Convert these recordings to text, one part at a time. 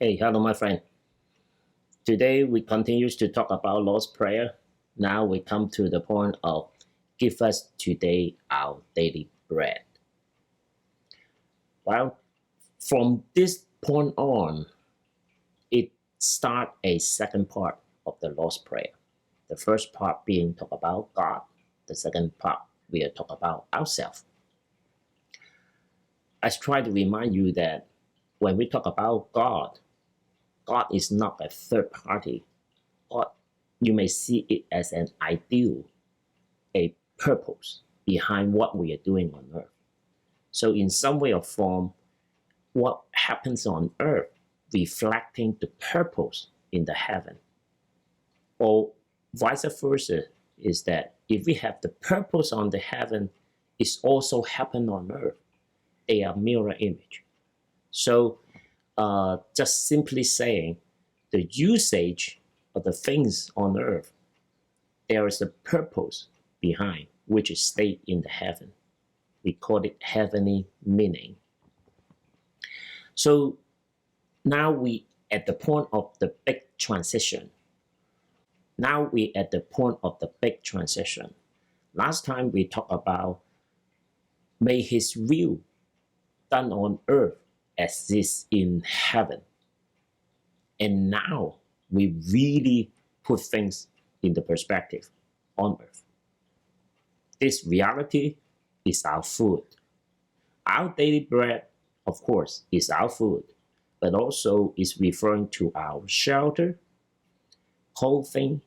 Hey, hello, my friend. Today we continue to talk about Lord's Prayer. Now we come to the point of give us today our daily bread. Well, from this point on, it starts a second part of the Lord's Prayer. The first part being talk about God. The second part we are talk about ourselves. I try to remind you that when we talk about God, God is not a third party. God, you may see it as an ideal, a purpose behind what we are doing on earth. So in some way or form, what happens on earth reflecting the purpose in the heaven. Or vice versa is that if we have the purpose on the heaven, it's also happen on earth, a mirror image. So just simply saying the usage of the things on earth, there is a purpose behind which is stayed in the heaven. We call it heavenly meaning. So now we at the point of the big transition. Now we at the point of the big transition. Last time we talked about may his will done on earth as is in heaven. And now we really put things into perspective on earth. This reality is our food. Our daily bread, of course, is our food, but also is referring to our shelter, clothing,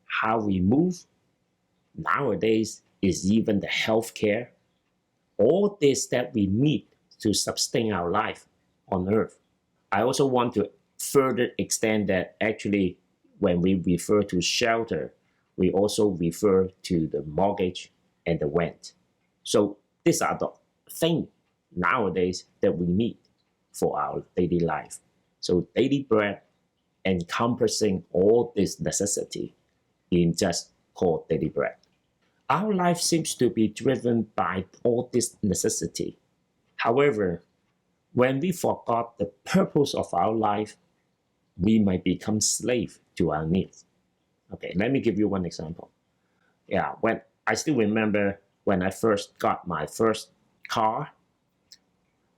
how we move. Nowadays is even the healthcare. All this that we need to sustain our life on earth. I also want to further extend that actually when we refer to shelter, we also refer to the mortgage and the rent. So these are the things nowadays that we need for our daily life. So daily bread encompassing all this necessity in just called daily bread. Our life seems to be driven by all this necessity. However, when we forgot the purpose of our life, we might become slave to our needs. Okay, let me give you one example. Yeah, when I still remember when I first got my first car,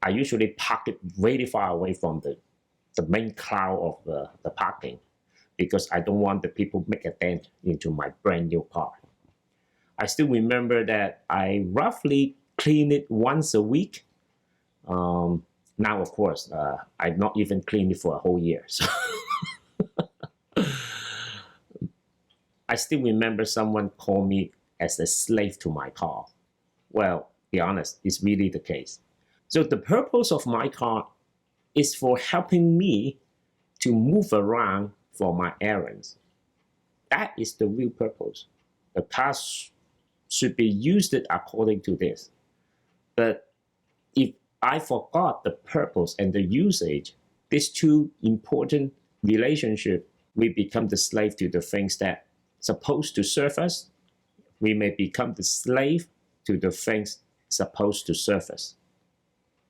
I usually park it really far away from the main crowd of the parking because I don't want the people make a dent into my brand new car. I still remember that I roughly clean it once a week. Now, of course, I've not even cleaned it for a whole year. So I still remember someone called me as a slave to my car. Well, be honest, it's really the case. So the purpose of my car is for helping me to move around for my errands. That is the real purpose. The car should be used according to this. But if I forgot the purpose and the usage, these two important relationships, we become the slave to the things that supposed to serve us. We may become the slave to the things supposed to serve us,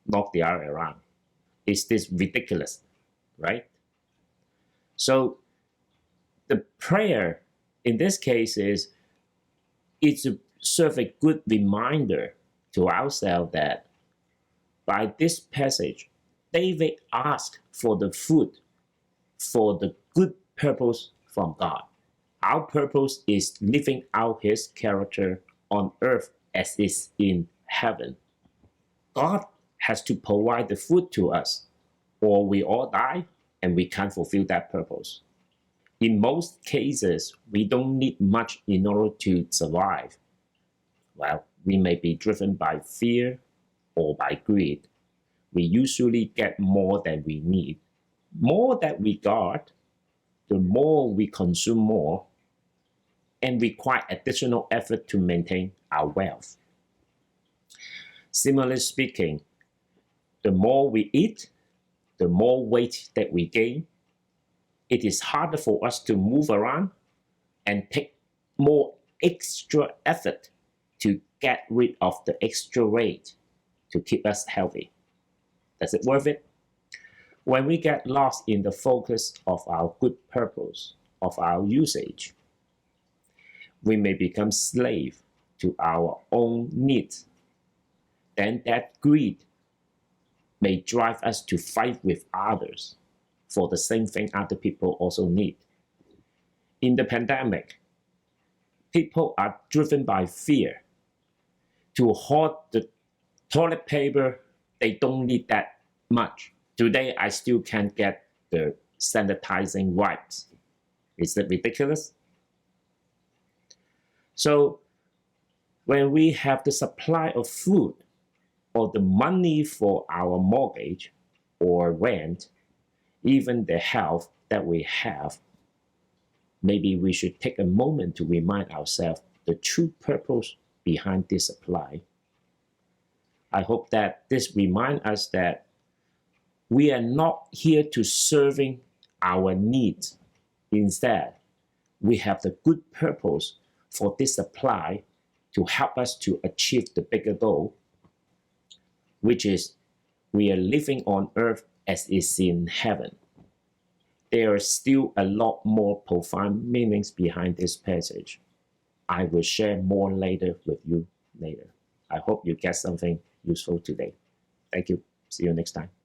not the other way around. Is this ridiculous, right? So the prayer in this case is to serve a good reminder to ourselves that by this passage, David asked for the food for the good purpose from God. Our purpose is living out his character on earth as is in heaven. God has to provide the food to us, or we all die and we can't fulfill that purpose. In most cases, we don't need much in order to survive. Well, we may be driven by fear or by greed. We usually get more than we need. More that we got, the more we consume more and require additional effort to maintain our wealth. Similarly speaking, the more we eat, the more weight that we gain. It is harder for us to move around and take more extra effort to get rid of the extra weight to keep us healthy. Is it worth it? When we get lost in the focus of our good purpose, of our usage, we may become slave to our own needs. Then that greed may drive us to fight with others for the same thing other people also need. In the pandemic, people are driven by fear to hoard the toilet paper. They don't need that much. Today, I still can't get the sanitizing wipes. Is that ridiculous? So when we have the supply of food or the money for our mortgage or rent, even the health that we have, maybe we should take a moment to remind ourselves the true purpose behind this supply. I hope that this reminds us that we are not here to serving our needs. Instead, we have the good purpose for this supply to help us to achieve the bigger goal, which is we are living on earth as is in heaven. There are still a lot more profound meanings behind this passage. I will share more later with you later. I hope you get something useful today. Thank you. See you next time.